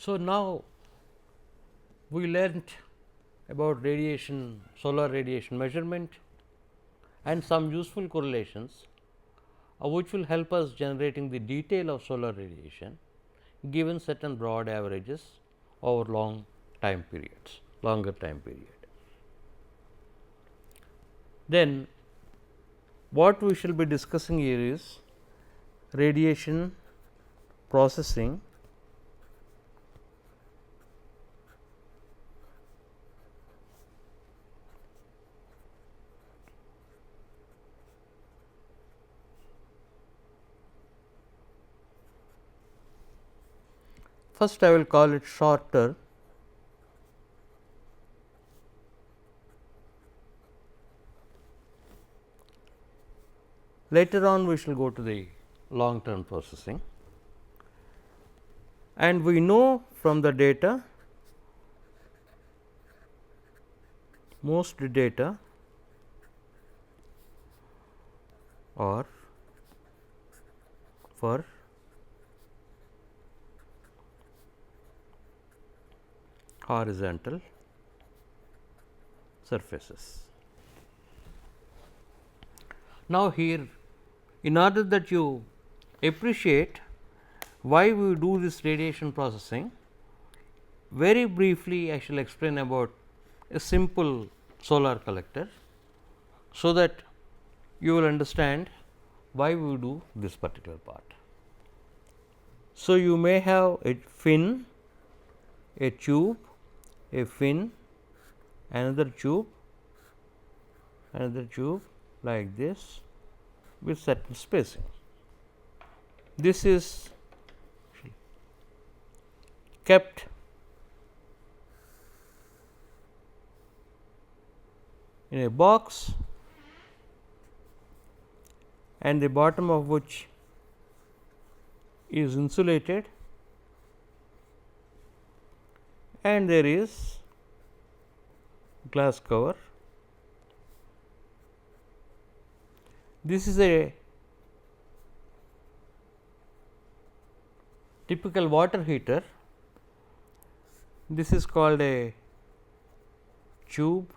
So, now we learnt about radiation, solar radiation measurement and some useful correlations which will help us generating the detail of solar radiation given certain broad averages over long time periods, longer time period. Then what we shall be discussing here is radiation processing First, I will call it shorter. Later on, we shall go to the long term processing, and we know from the data, most data are for horizontal surfaces. Now, here in order that you appreciate why we do this radiation processing, very briefly I shall explain about a simple solar collector, so that you will understand why we do this particular part. So, you may have a fin, a tube, a fin, another tube like this with certain spacing. This is kept in a box, and the bottom of which is insulated, and there is glass cover. This is a typical water heater. This is called a tube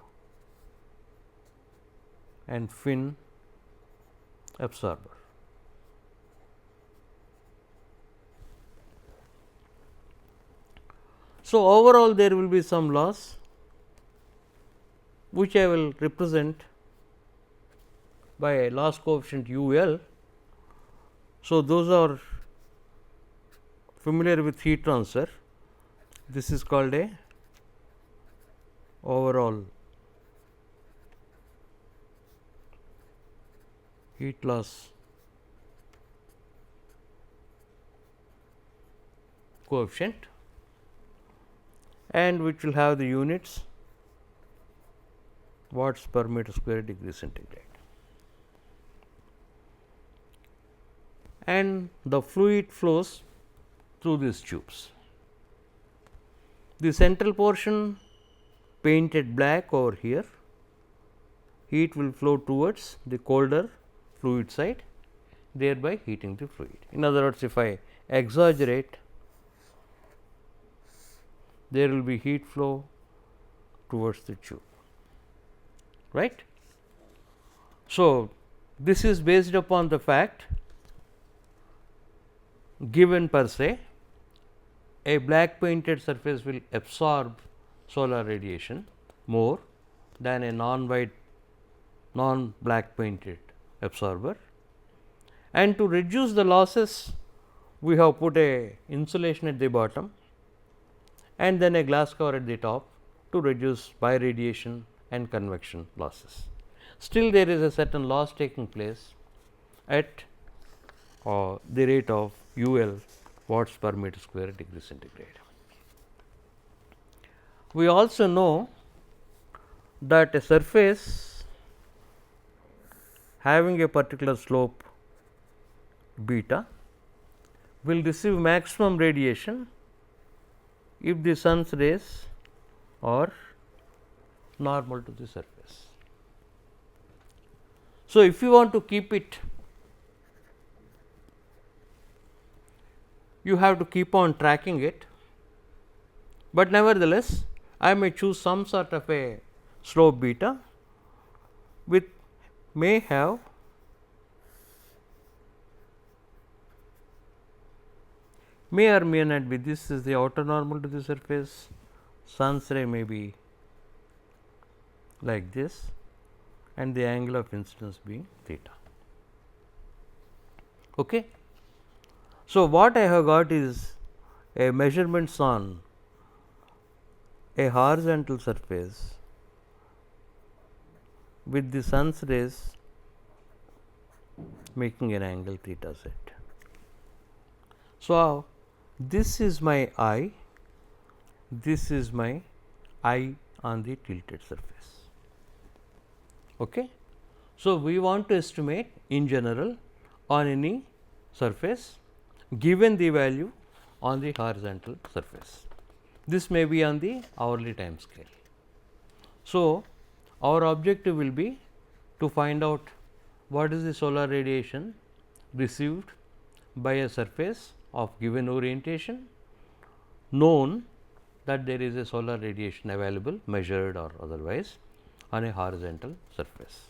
and fin absorber. So, overall there will be some loss, which I will represent by a loss coefficient U L. So, those are familiar with heat transfer. This is called a overall heat loss coefficient, and which will have the units watts per meter square degree centigrade. And the fluid flows through these tubes. The central portion painted black over here, heat will flow towards the colder fluid side, thereby heating the fluid. In other words, if I exaggerate, there will be heat flow towards the tube, right. So, this is based upon the fact given per se, a black painted surface will absorb solar radiation more than a non-white, non-black painted absorber, and to reduce the losses, we have put a insulation at the bottom and then a glass cover at the top to reduce biradiation and convection losses. Still there is a certain loss taking place at the rate of U L watts per meter square degree centigrade. We also know that a surface having a particular slope beta will receive maximum radiation if the sun's rays are normal to the surface. So, if you want to keep it, you have to keep on tracking it but nevertheless I may choose some sort of a slope beta with may have may or may not be, this is the outer normal to the surface, sun's ray may be like this and the angle of incidence being theta. Okay. So, what I have got is a measurements on a horizontal surface with the sun's rays making an angle theta z. So, this is my eye, this is my eye on the tilted surface. Okay. So, we want to estimate in general on any surface given the value on the horizontal surface. This may be on the hourly time scale. So, our objective will be to find out what is the solar radiation received by a surface of given orientation, known that there is a solar radiation available measured or otherwise on a horizontal surface.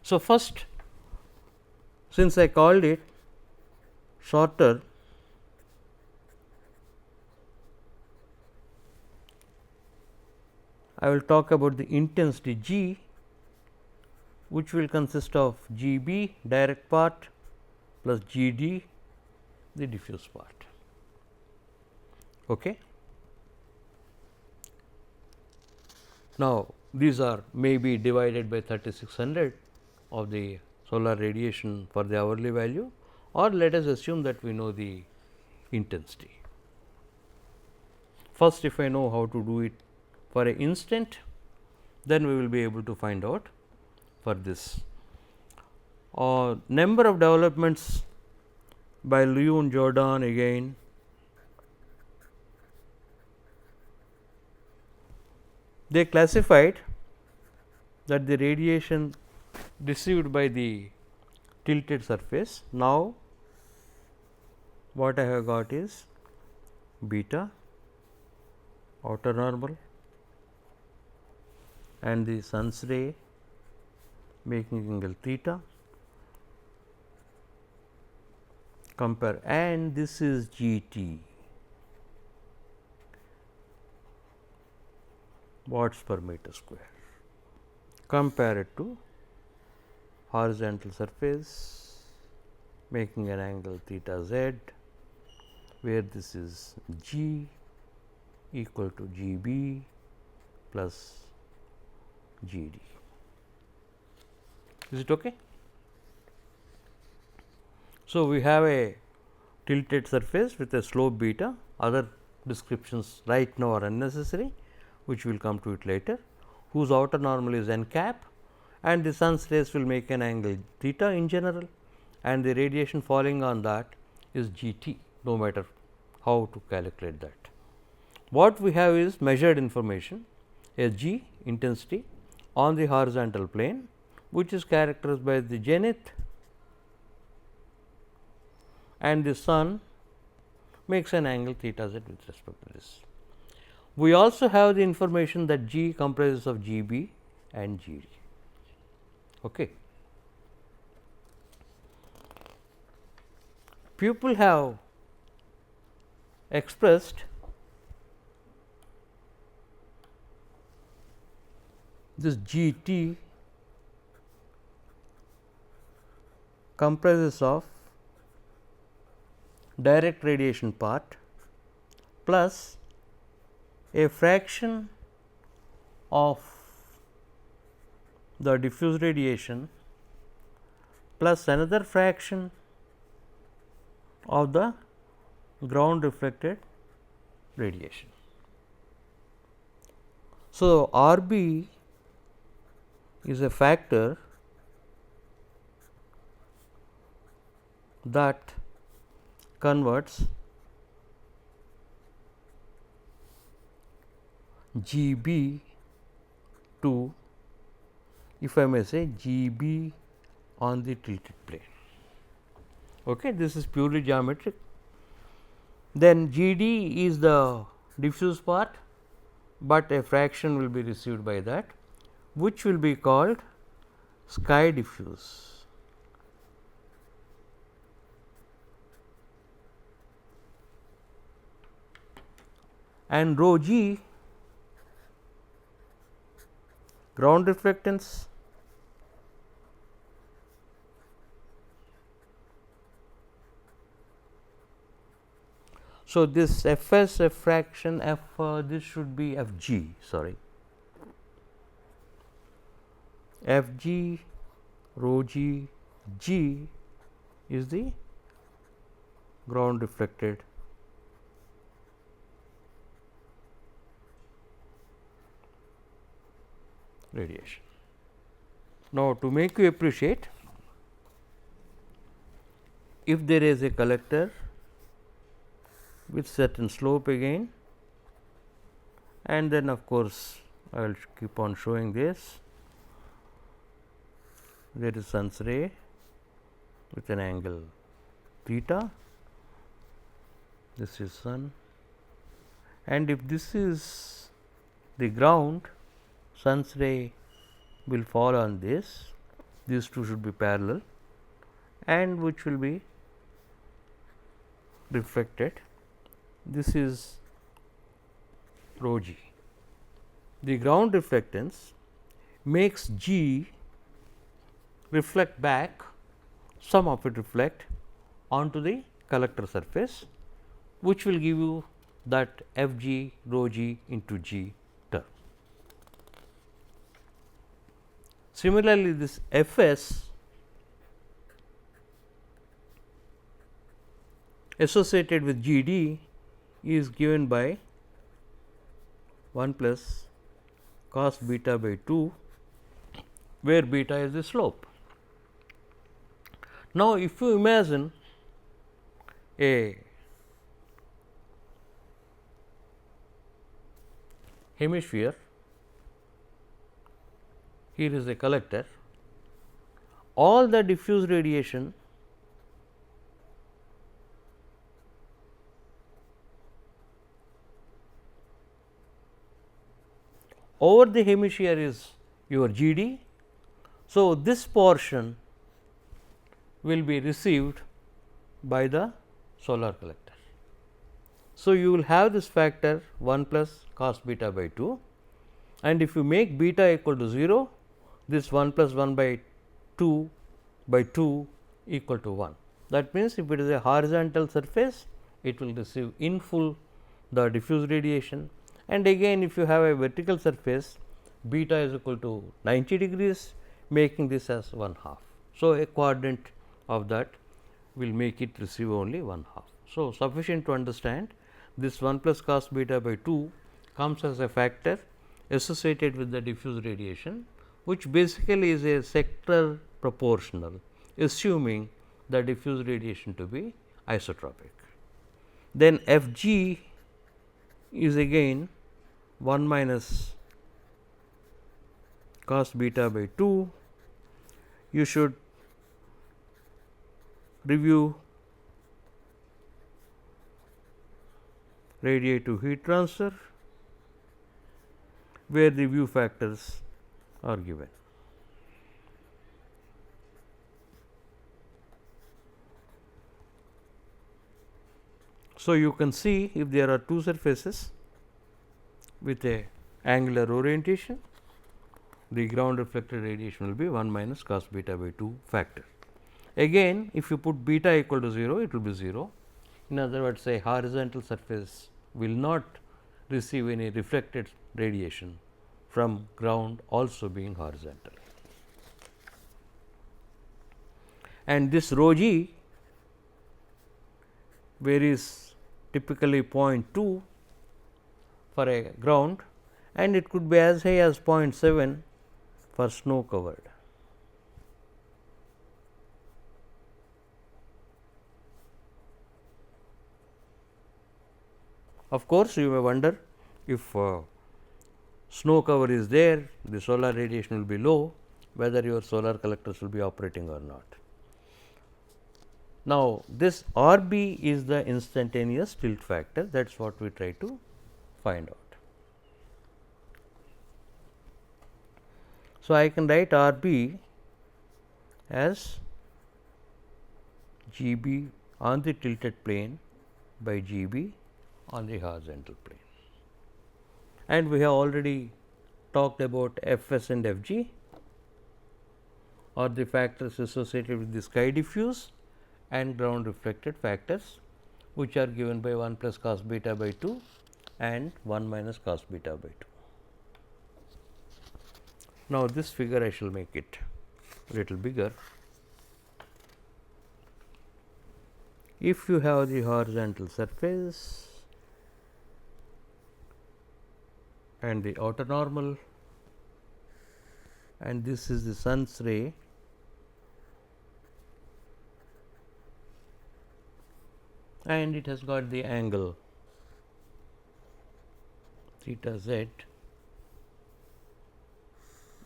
So, first, since I called it shorter, I will talk about the intensity G, which will consist of G B direct part plus G D the diffuse part. Okay. Now, these are may be divided by 3600 of the solar radiation for the hourly value, or let us assume that we know the intensity. First, if I know how to do it for an instant, then we will be able to find out for this. Number of developments by Liu and Jordan again. They classified that the radiation received by the tilted surface. Now, what I have got is beta outer normal and the sun's ray making angle theta, compare, and this is G T, watts per meter square, compare it to horizontal surface making an angle theta z, where this is G equal to G B plus G D. Is it okay? So, we have a tilted surface with a slope beta, other descriptions right now are unnecessary, which we will come to it later, whose outer normal is n cap, and the sun's rays will make an angle theta in general, and the radiation falling on that is G T, no matter how to calculate that. What we have is measured information, a G intensity on the horizontal plane, which is characterized by the zenith, and the sun makes an angle theta z with respect to this. We also have the information that G comprises of G B and G D. Okay. People have expressed this G T comprises of direct radiation part plus a fraction of the diffuse radiation plus another fraction of the ground reflected radiation. So, R B is a factor that converts G B to, if I may say, G B on the tilted plane. Okay, this is purely geometric. Then G d is the diffuse part, but a fraction will be received by that, which will be called sky diffuse. And rho g ground reflectance, so this f s f fraction f this should be f g, sorry, f g rho g g is the ground reflected radiation. Now, to make you appreciate, if there is a collector with certain slope again, and then of course, I will keep on showing this. There is sun's ray with an angle theta, this is sun, and if this is the ground, sun's ray will fall on this, these two should be parallel, and which will be reflected. This is rho g. The ground reflectance makes G reflect back, some of it reflect onto the collector surface, which will give you that f g rho g into g term. Similarly, this f s associated with G d is given by 1 plus cos beta by 2, where beta is the slope. Now, if you imagine a hemisphere, here is a collector, all the diffuse radiation over the hemisphere is your G d. So, this portion will be received by the solar collector. So, you will have this factor 1 plus cos beta by 2, and if you make beta equal to 0, this 1 plus 1 by 2 equal to 1. That means, if it is a horizontal surface, it will receive in full the diffuse radiation, and again if you have a vertical surface, beta is equal to 90 degrees, making this as 1/2. So, a quadrant of that will make it receive only 1/2. So, sufficient to understand this 1 plus cos beta by 2 comes as a factor associated with the diffuse radiation, which basically is a sector proportional, assuming the diffuse radiation to be isotropic. Then f g is again 1 minus cos beta by 2. You should review radiative heat transfer, where the view factors are given. So, you can see if there are two surfaces with a angular orientation, the ground reflected radiation will be 1 minus cos beta by 2 factor. Again, if you put beta equal to 0, it will be 0. In other words, a horizontal surface will not receive any reflected radiation from ground also being horizontal. And this rho g varies typically 0.2 for a ground, and it could be as high as 0.7 for snow covered. Of course, you may wonder if snow cover is there, the solar radiation will be low, whether your solar collectors will be operating or not. Now, this R B is the instantaneous tilt factor, that is what we try to find out. So, I can write R B as G B on the tilted plane by G B on the horizontal plane. And we have already talked about F s and F g are the factors associated with the sky diffuse and ground reflected factors, which are given by 1 plus cos beta by 2 and 1 minus cos beta by 2. Now, this figure I shall make it a little bigger. If you have the horizontal surface and the outer normal, and this is the sun's ray, and it has got the angle theta z,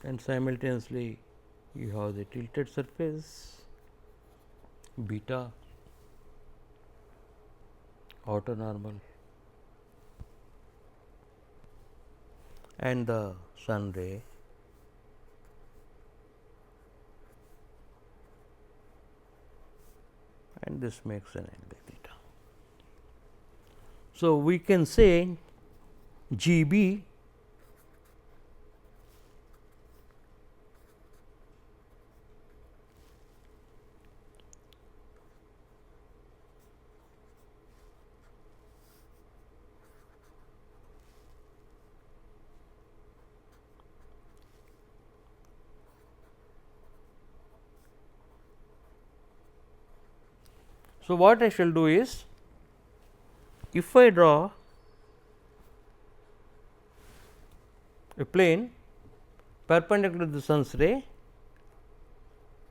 and simultaneously you have the tilted surface beta, outer normal, and the sun ray, and this makes an angle theta. So, we can say G B So, what I shall do is, if I draw a plane perpendicular to the sun's ray,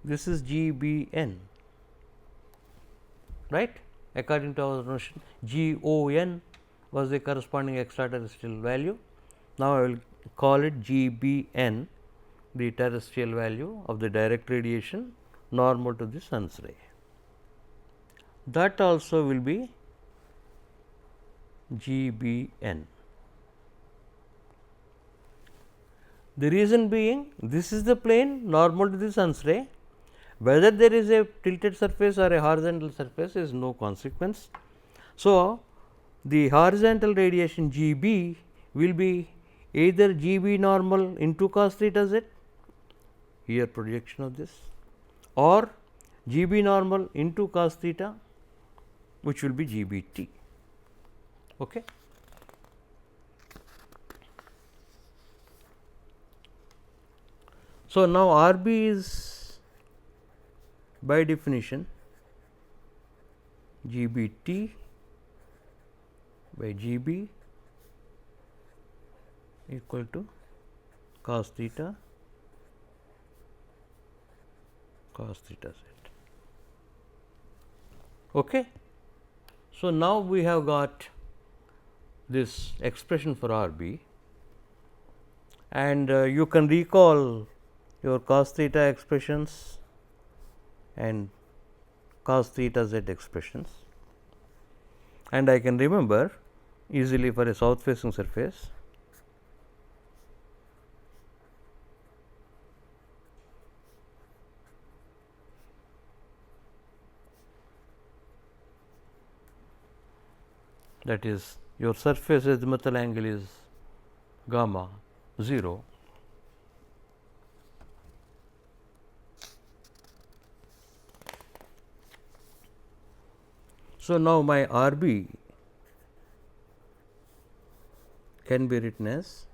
this is G B n, right, according to our notion. G O n was the corresponding extraterrestrial value. Now, I will call it G B n, the terrestrial value of the direct radiation normal to the sun's ray. That also will be G B n. The reason being, this is the plane normal to the sun's ray, whether there is a tilted surface or a horizontal surface is no consequence. So, the horizontal radiation G B will be either G B normal into cos theta z, here projection of this, or G B normal into cos theta, which will be G B t. Okay. So, now R B is by definition G B t by G B equal to cos theta z. Okay. So, now we have got this expression for R B, and you can recall your cos theta expressions and cos theta z expressions, and I can remember easily for a south facing surface. That is, your surface azimuthal angle is gamma 0. So, now my R B can be written as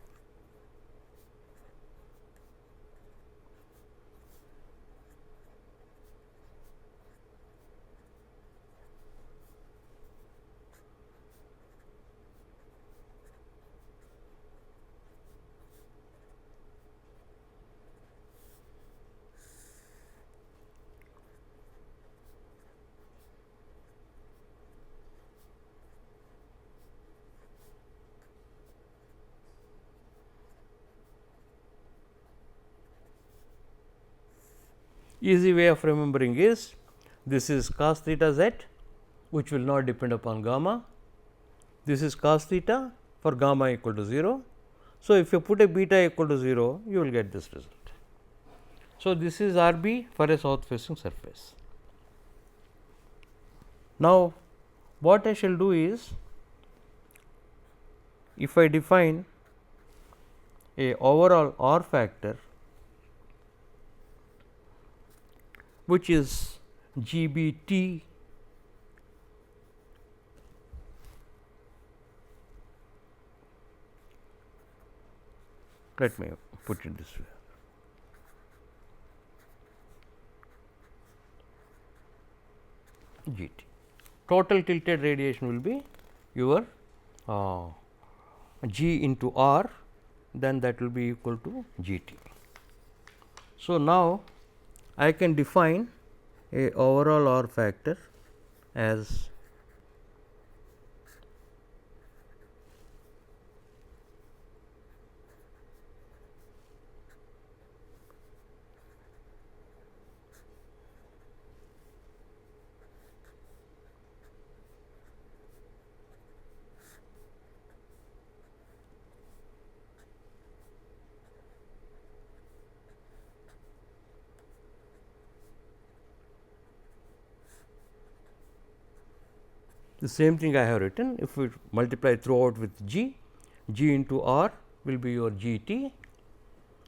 easy way of remembering is This is cos theta z, which will not depend upon gamma. This is cos theta for gamma equal to 0. So, if you put a beta equal to 0, you will get this result. So, this is R B for a south facing surface. Now, what I shall do is, if I define a overall R factor which is GBT let me put it this way. GT. Total tilted radiation will be your G into R, then that will be equal to GT. So, now I can define a overall R factor as the same thing I have written. If we multiply throughout with G, G into R will be your GT,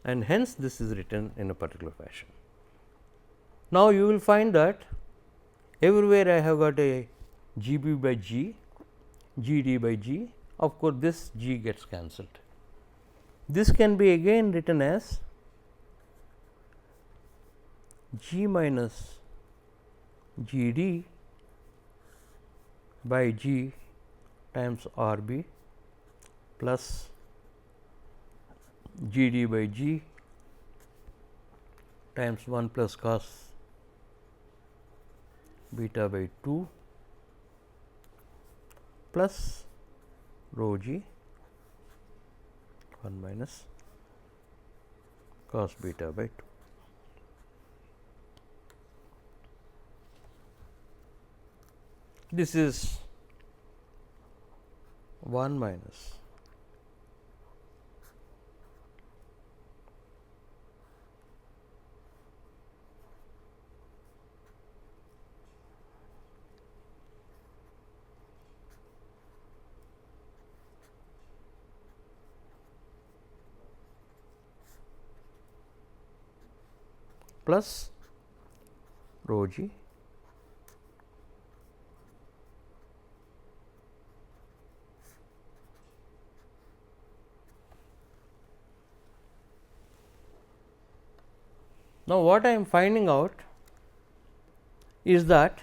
and hence this is written in a particular fashion. Now, you will find that everywhere I have got a GB by G, GD by G, of course, this G gets cancelled. This can be again written as G minus GD by G times R B plus GD by G times 1 plus cos beta by 2 plus rho G 1 minus cos beta by 2. This is 1 minus plus rho G Now, what I am finding out is that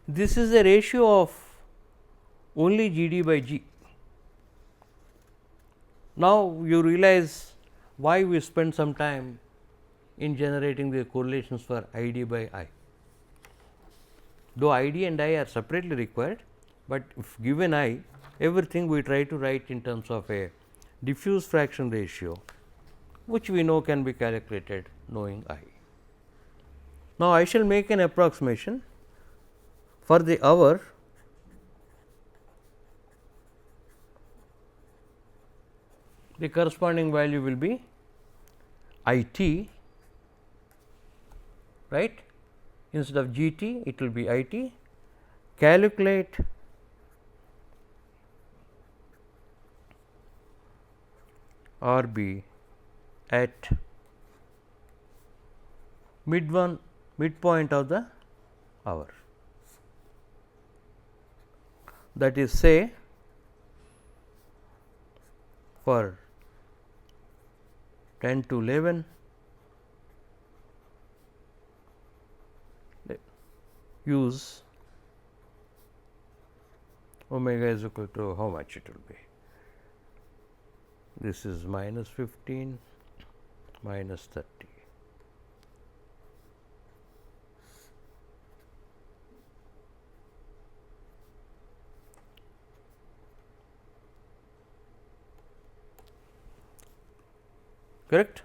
this is a ratio of only GD by G. Now, you realize why we spend some time in generating the correlations for ID by I. Though ID and I are separately required, but if given I, everything we try to write in terms of a diffuse fraction ratio, which we know can be calculated knowing I. Now, I shall make an approximation for the hour. The corresponding value will be I t, right. Instead of G t, it will be I t. Calculate R b at midpoint of the hour, that is say for 10 to 11 use omega is equal to how much it will be. This is minus 15 minus 30. Correct,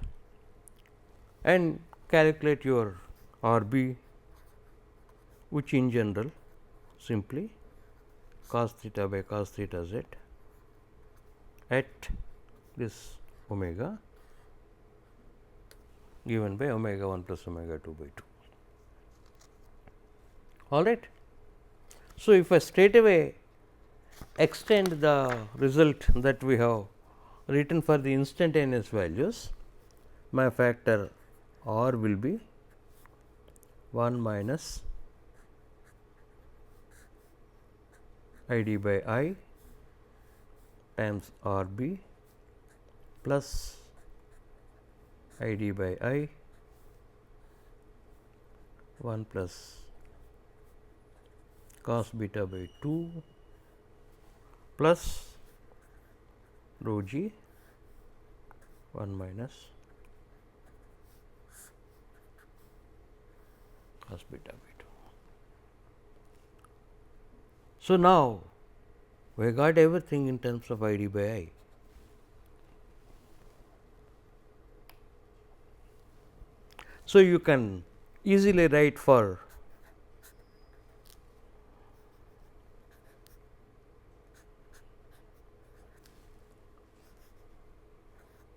and calculate your R b which in general simply cos theta by cos theta z at this omega given by omega 1 plus omega 2 by 2. All right. So, if I straight away extend the result that we have written for the instantaneous values, my factor R will be 1 minus I d by I times R b plus I d by I 1 plus cos beta by 2 plus rho g 1 minus cos beta by 2. So, now we got everything in terms of I d by I. So, you can easily write for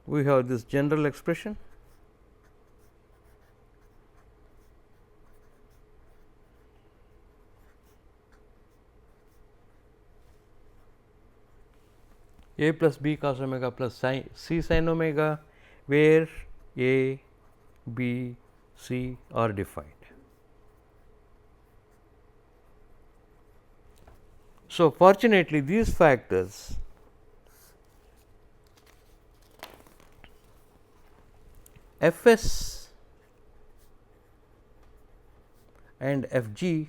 we have this general expression a plus b cos omega plus c sin omega, where a, b, c are defined. So, fortunately, these factors f s and f g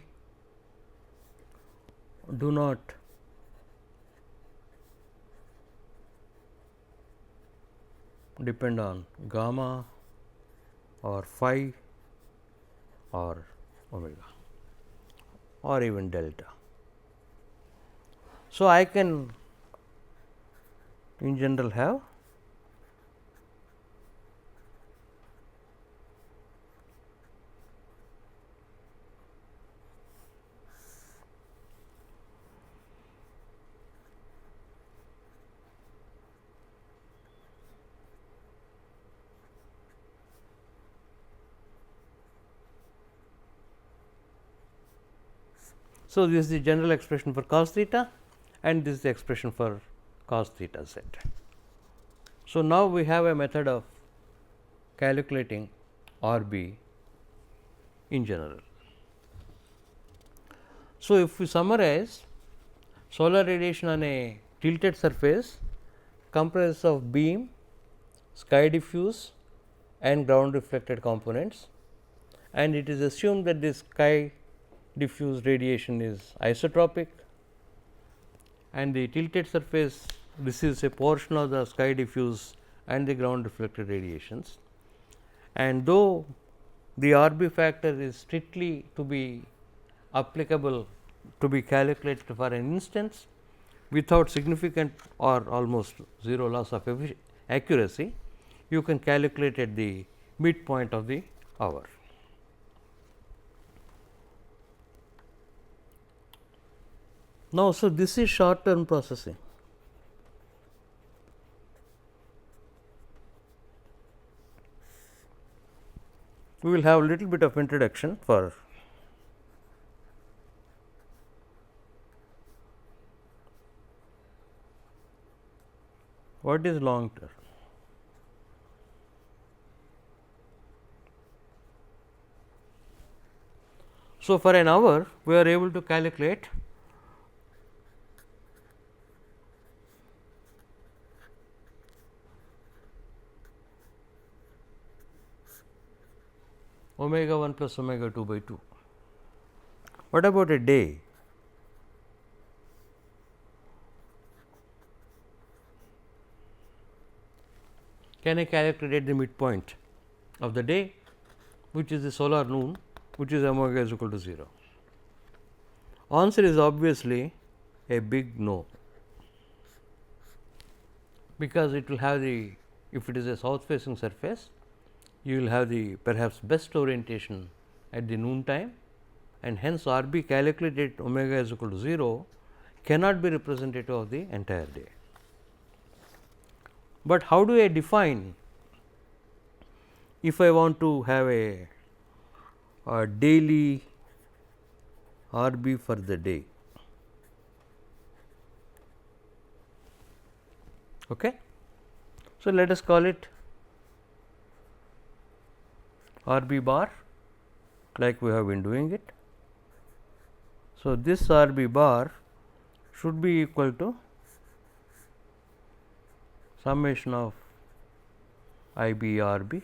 do not depend on gamma or phi or omega or even delta. So, I can in general have so, this is the general expression for cos theta and this is the expression for cos theta z. So, now we have a method of calculating R b in general. So, if we summarize, solar radiation on a tilted surface comprises of beam, sky diffuse and ground reflected components, and it is assumed that this sky diffuse radiation is isotropic and the tilted surface receives a portion of the sky diffuse and the ground reflected radiations. And though the R b factor is strictly to be applicable to be calculated for an instance without significant or almost zero loss of accuracy, you can calculate at the midpoint of the hour. Now, so this is short term processing. We will have a little bit of introduction for what is long term. So, for an hour we are able to calculate omega 1 plus omega 2 by 2. What about a day? Can I calculate the midpoint of the day, which is the solar noon, which is omega is equal to 0? Answer is obviously a big no, because it will have the, if it is a south facing surface, you will have the perhaps best orientation at the noon time and hence R B calculated at omega is equal to 0 cannot be representative of the entire day. But how do I define if I want to have a daily R B for the day? Okay. So, let us call it R B bar like we have been doing it. So, this R B bar should be equal to summation of I B R B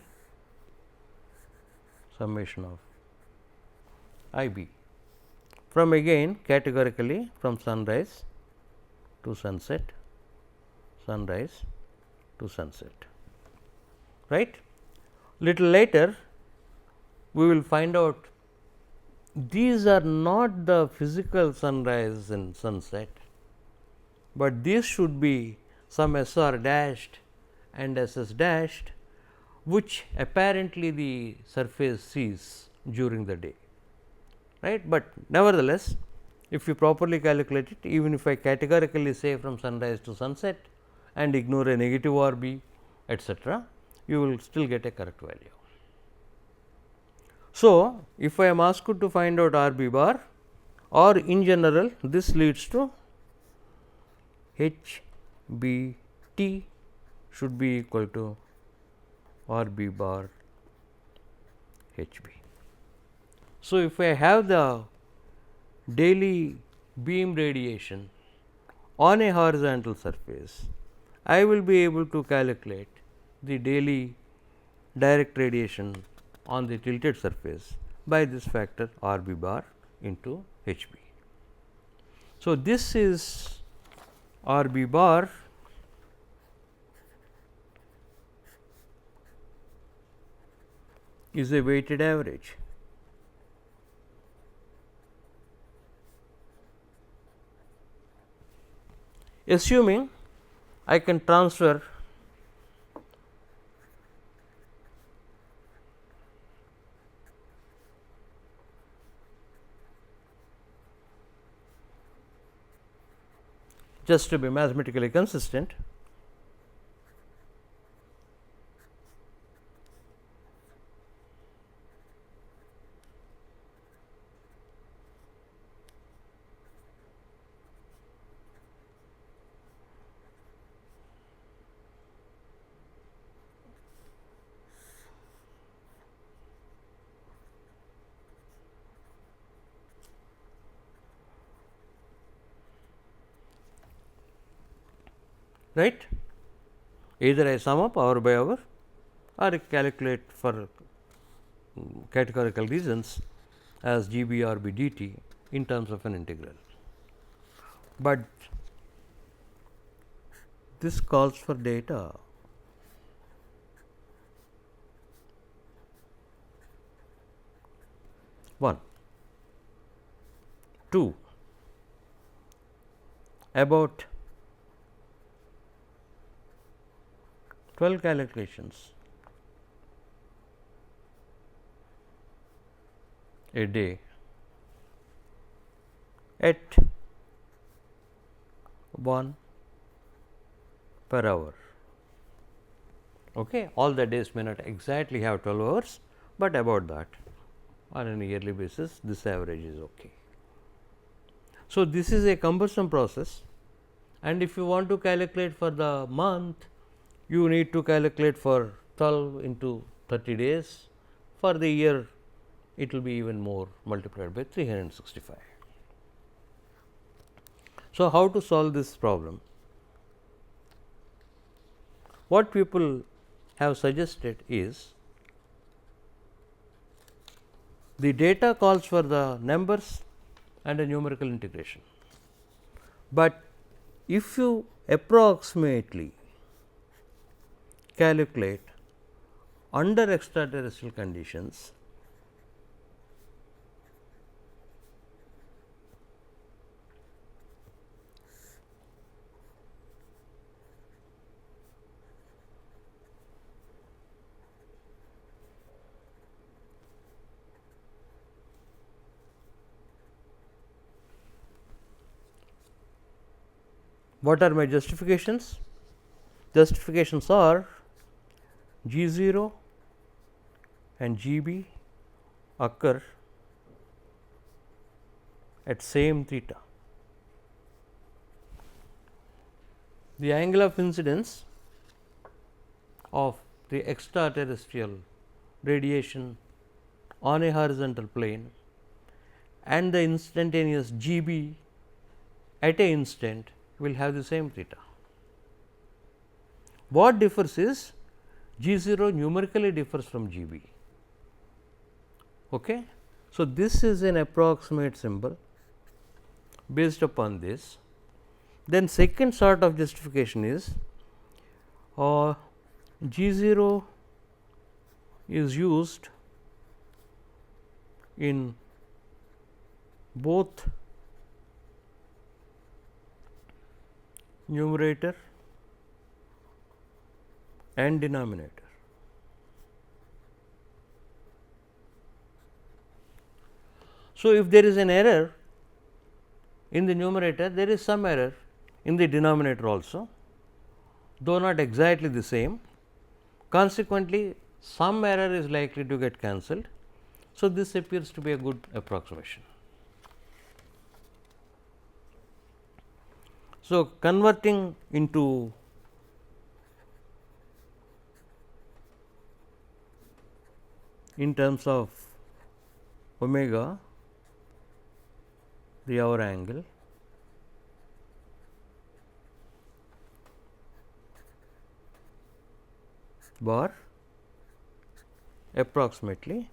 summation of I B from again categorically from sunrise to sunset, sunrise to sunset, right. Little later we will find out these are not the physical sunrise and sunset, but this should be some SR dashed and SS dashed, which apparently the surface sees during the day, right. But nevertheless, if you properly calculate it, even if I categorically say from sunrise to sunset and ignore a negative RB etcetera, you will still get a correct value. So, if I am asked to find out RB bar, or in general this leads to HBT should be equal to RB bar HB. So, if I have the daily beam radiation on a horizontal surface, I will be able to calculate the daily direct radiation on the tilted surface by this factor R B bar into H B. So, this is R B bar is a weighted average. Assuming I can transfer just to be mathematically consistent, right. Either I sum up hour by hour or I calculate for categorical reasons as GBRB dt in terms of an integral. But this calls for data. One, two, about 12 calculations a day at 1 per hour. Okay. All the days may not exactly have 12 hours, but about that on a yearly basis this average is okay. So, this is a cumbersome process, and if you want to calculate for the month, you need to calculate for 12 into 30 days. For the year, it will be even more, multiplied by 365. So, how to solve this problem? What people have suggested is the data calls for the numbers and a numerical integration, but if you approximately calculate under extraterrestrial conditions, What are my justifications? Justifications are G 0 and G b occur at same theta. The angle of incidence of the extraterrestrial radiation on a horizontal plane and the instantaneous G b at a instant will have the same theta. What differs is G 0 numerically differs from G b. Okay? So, this is an approximate symbol based upon this. Then second sort of justification is G 0 is used in both numerator and denominator. So, if there is an error in the numerator, there is some error in the denominator also, though not exactly the same. Consequently, some error is likely to get cancelled. So, this appears to be a good approximation. So, converting into in terms of omega, the hour angle, bar approximately.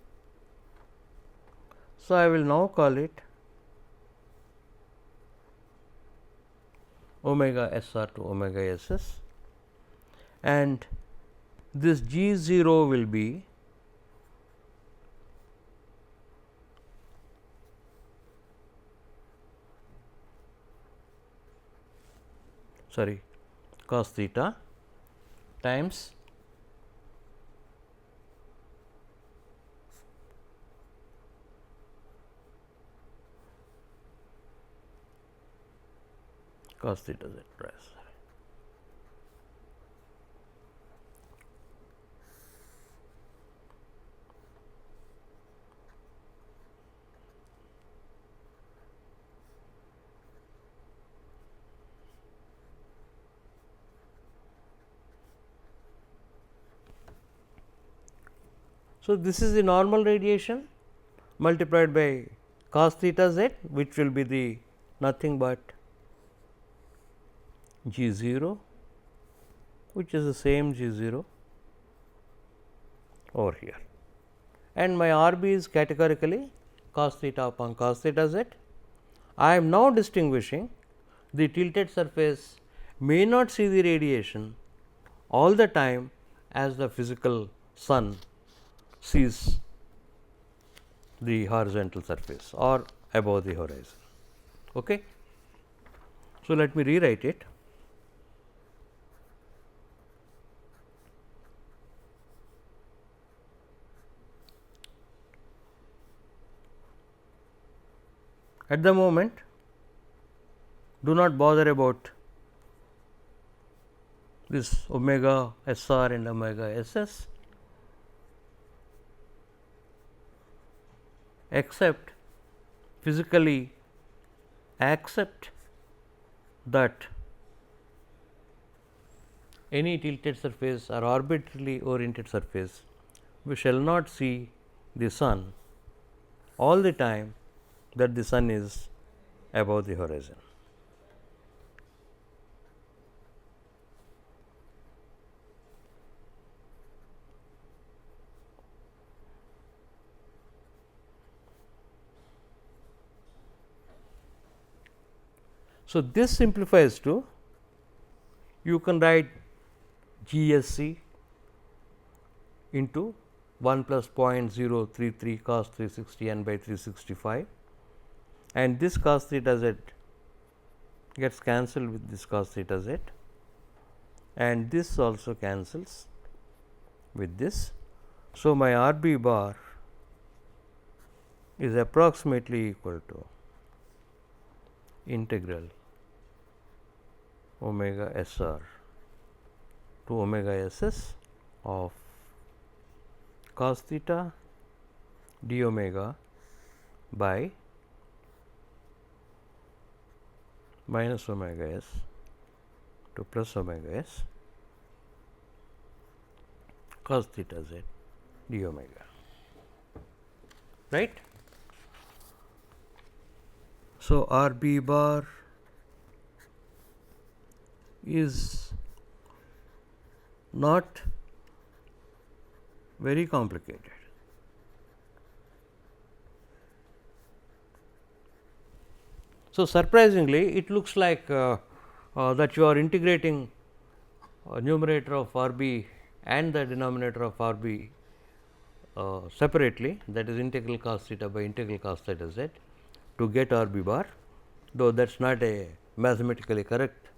So, I will now call it omega s r to omega s s, and this G 0 will be cos theta times cos theta z press. So, this is the normal radiation multiplied by cos theta z, which will be the nothing but G 0, which is the same G 0 over here, and my R b is categorically cos theta upon cos theta z. I am now distinguishing the tilted surface may not see the radiation all the time as the physical sun sees the horizontal surface or above the horizon. Okay. So, let me rewrite it. At the moment, do not bother about this omega s r and omega s s, except physically accept that any tilted surface or arbitrarily oriented surface, we shall not see the sun all the time that the sun is above the horizon. So, this simplifies to, you can write G s c into 1 plus 0.033 cos 360 n by 365, and this cos theta z gets cancelled with this cos theta z, and this also cancels with this. So, my R b bar is approximately equal to integral omega SR to omega SS of cos theta d omega by minus omega s to plus omega s cos theta z d omega, right. So, R B bar is not very complicated. So, surprisingly it looks like that you are integrating numerator of R B and the denominator of R B separately, that is integral cos theta by integral cos theta z to get R B bar, though that is not a mathematically correct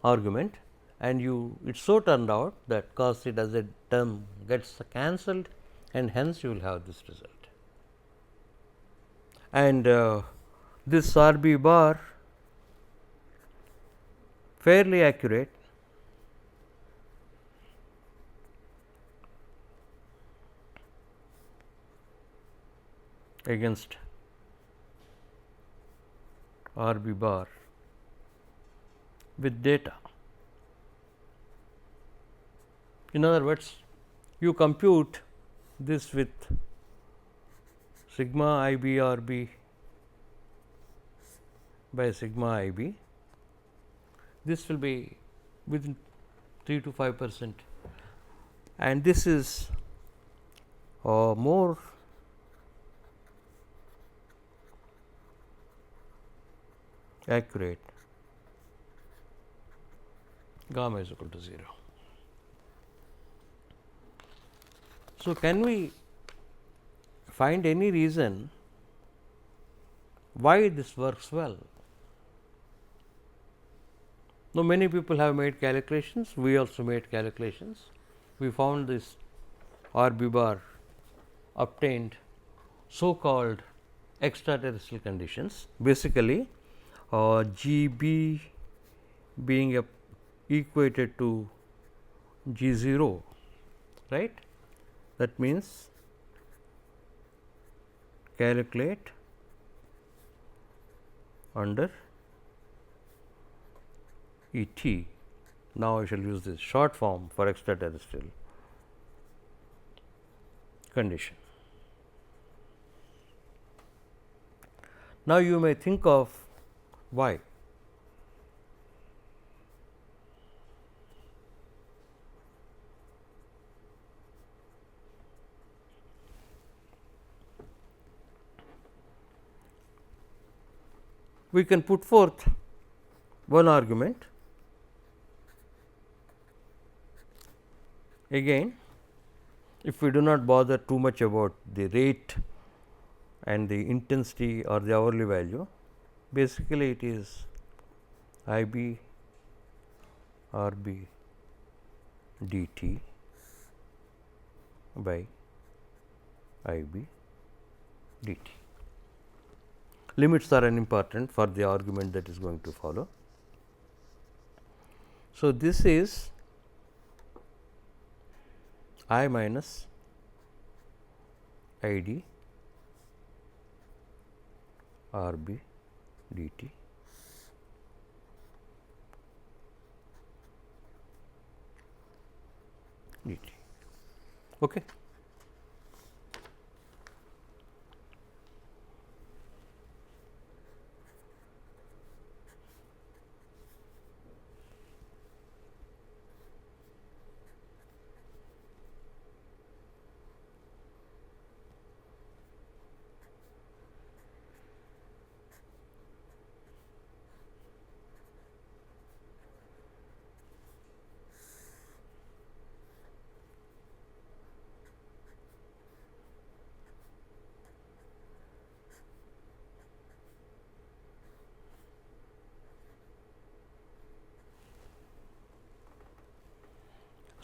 argument, and it so turned out that cos theta z term gets cancelled and hence you will have this result. And this R B bar fairly accurate against R B bar with data. In other words, you compute this with sigma I B R B by sigma I B. This will be within 3 to 5%, and this is more accurate gamma is equal to 0. So, can we find any reason why this works well? Now, many people have made calculations, we also made calculations. We found this R B bar obtained so called extraterrestrial conditions, basically G B being equated to G 0, right. That means calculate under E t. Now, I shall use this short form for extraterrestrial condition. Now, you may think of why. We can put forth one argument. Again, if we do not bother too much about the rate and the intensity or the hourly value, basically it is I B R B d t by I B d t. Limits are unimportant for the argument that is going to follow. So, this is I minus I d R B d t d t. Okay.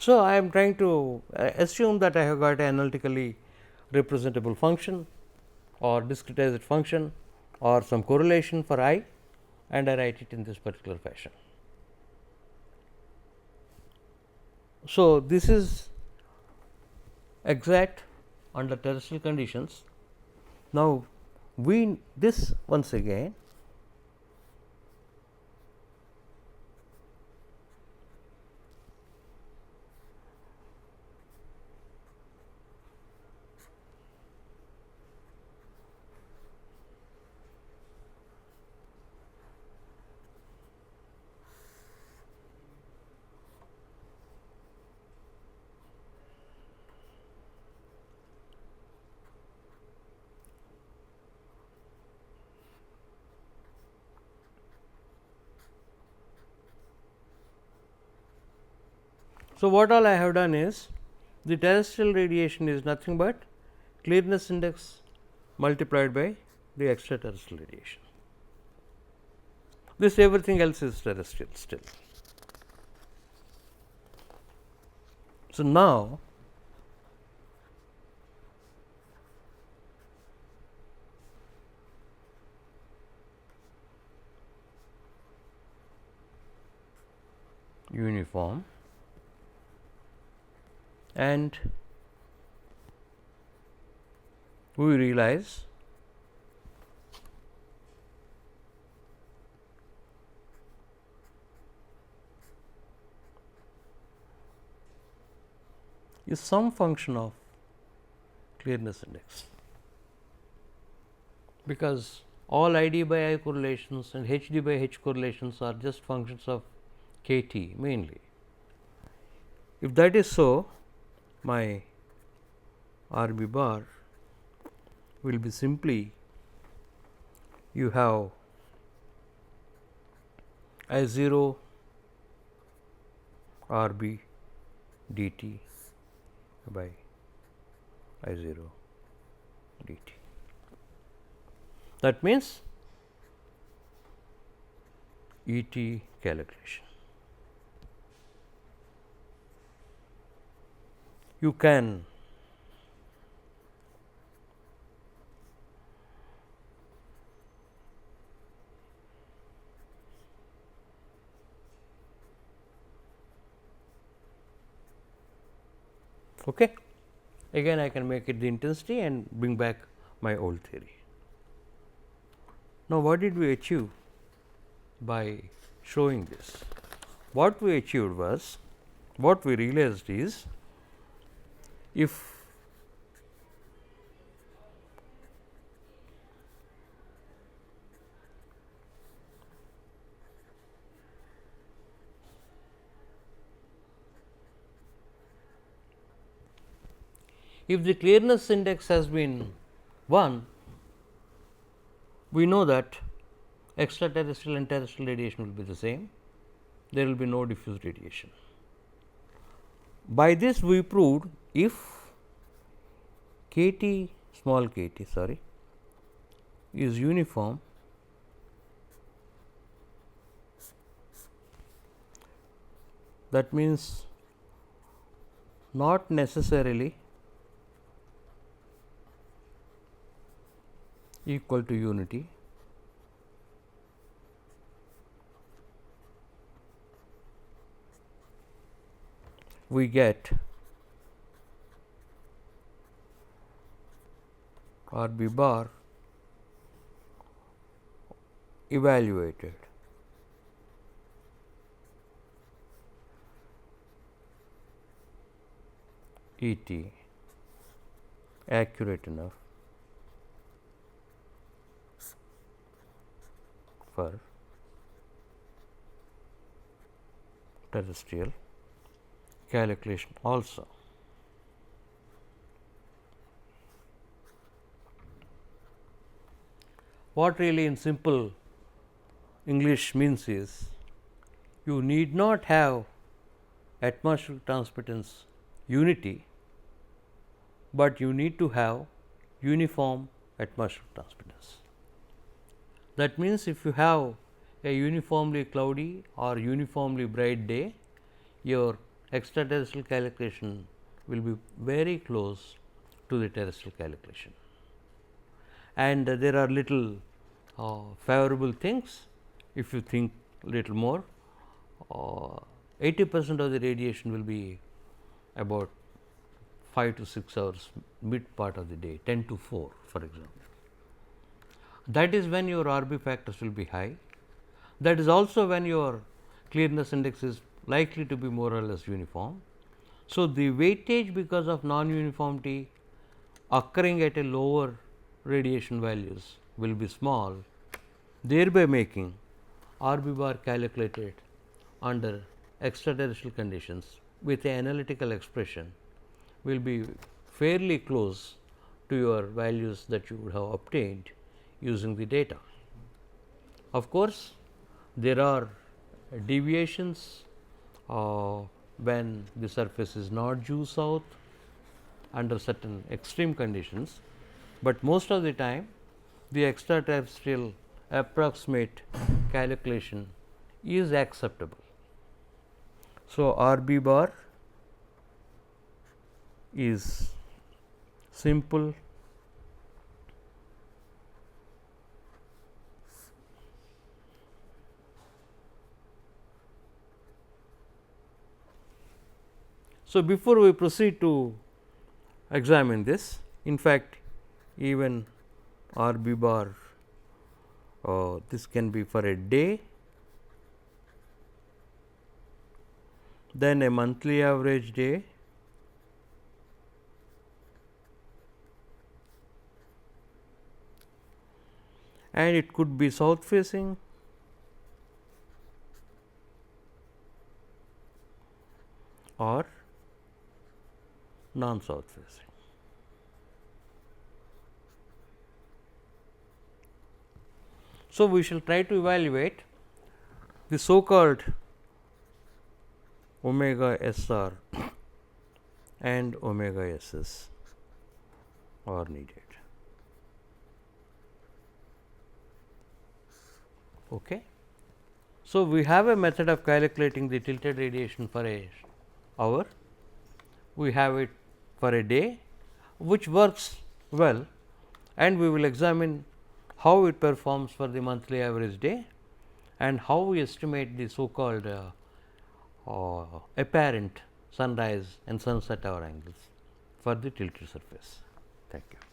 So, I am trying to assume that I have got an analytically representable function or discretized function or some correlation for I, and I write it in this particular fashion. So, this is exact under terrestrial conditions. Now, we this once again so what all I have done is the terrestrial radiation is nothing but clearness index multiplied by the extraterrestrial radiation. This everything else is terrestrial still. So, now uniform and we realize is some function of clearness index, because all I d by I correlations and H d by H correlations are just functions of k t mainly. If that is so, my R b bar will be simply you have I 0 R b d t by I 0 d t. That means E t calculation. You can okay. Again I can make it the intensity and bring back my old theory. Now, what did we achieve by showing this? What we achieved was, what we realized is, if the clearness index has been 1, we know that extraterrestrial and terrestrial radiation will be the same, there will be no diffuse radiation. By this we proved if k t small k t is uniform, that means not necessarily equal to unity, we get R b bar evaluated E t accurate enough for terrestrial calculation also. What really in simple English means is, you need not have atmospheric transmittance unity, but you need to have uniform atmospheric transmittance. That means, if you have a uniformly cloudy or uniformly bright day, your extraterrestrial calculation will be very close to the terrestrial calculation. And there are little favorable things. If you think little more, 80% of the radiation will be about 5 to 6 hours mid part of the day, 10 to 4 for example. That is when your RB factors will be high. That is also when your clearness index is likely to be more or less uniform. So, the weightage because of non-uniformity occurring at a lower radiation values will be small, thereby making RB bar calculated under extraterrestrial conditions with an analytical expression will be fairly close to your values that you would have obtained using the data. Of course, there are deviations when the surface is not due south under certain extreme conditions, but most of the time the extraterrestrial approximate calculation is acceptable. So, RB bar is simple So, before we proceed to examine this, in fact, even RB bar this can be for a day, then a monthly average day, and it could be south facing or non south facing. So, we shall try to evaluate the so called omega SR and omega SS are needed. Okay. So, we have a method of calculating the tilted radiation for a hour, we have it for a day, which works well, and we will examine how it performs for the monthly average day and how we estimate the so called apparent sunrise and sunset hour angles for the tilted surface. Thank you.